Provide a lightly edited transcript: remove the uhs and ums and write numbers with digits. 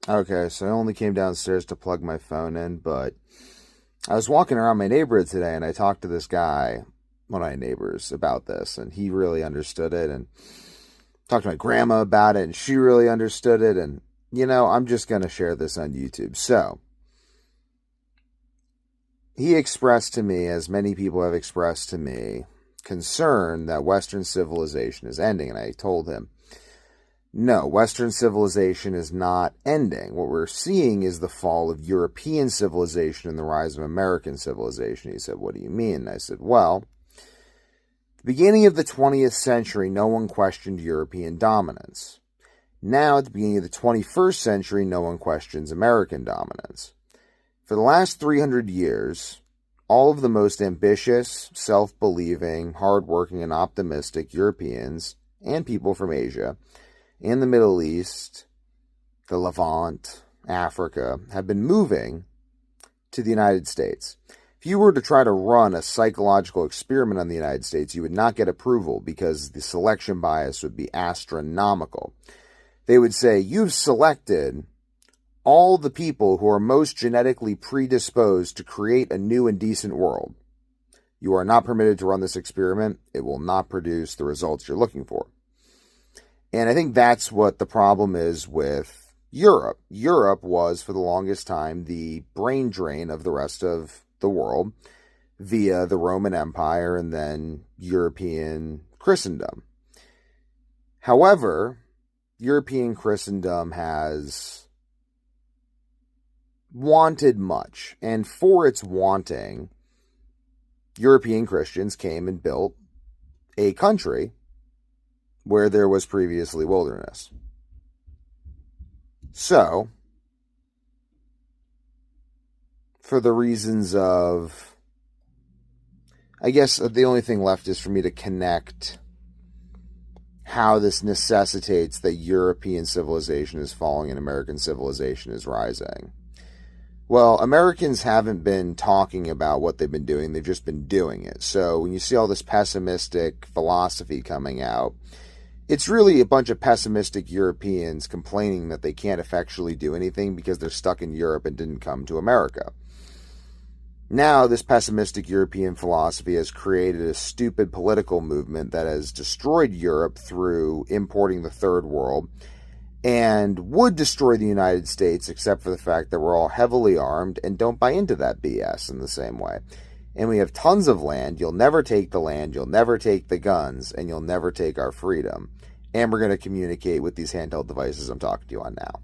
Okay, so I only came downstairs to plug my phone in, but I was walking around my neighborhood today and I talked to this guy, one of my neighbors, about this, and he really understood it. And talked to my grandma about it, and she really understood it. And, I'm just going to share this on YouTube. So, he expressed to me, as many people have expressed to me, concern that Western civilization is ending. And I told him, no, Western civilization is not ending. What we're seeing is the fall of European civilization and the rise of American civilization. He said, what do you mean? And I said, well, at the beginning of the 20th century, no one questioned European dominance. Now, at the beginning of the 21st century, no one questions American dominance. For the last 300 years, all of the most ambitious, self-believing, hardworking, and optimistic Europeans and people from Asia and the Middle East, the Levant, Africa, have been moving to the United States. If you were to try to run a psychological experiment on the United States, you would not get approval because the selection bias would be astronomical. They would say, you've selected all the people who are most genetically predisposed to create a new and decent world. You are not permitted to run this experiment. It will not produce the results you're looking for. And I think that's what the problem is with Europe. Europe was, for the longest time, the brain drain of the rest of the world via the Roman Empire and then European Christendom. However, European Christendom has wanted much, and for its wanting, European Christians came and built a country where there was previously wilderness. So, for the reasons of, I guess the only thing left is for me to connect how this necessitates that European civilization is falling and American civilization is rising. Well, Americans haven't been talking about what they've been doing. They've just been doing it. So when you see all this pessimistic philosophy coming out, it's really a bunch of pessimistic Europeans complaining that they can't effectually do anything because they're stuck in Europe and didn't come to America. Now, this pessimistic European philosophy has created a stupid political movement that has destroyed Europe through importing the third world and would destroy the United States, except for the fact that we're all heavily armed and don't buy into that BS in the same way. And we have tons of land. You'll never take the land. You'll never take the guns. And you'll never take our freedom. And we're going to communicate with these handheld devices I'm talking to you on now.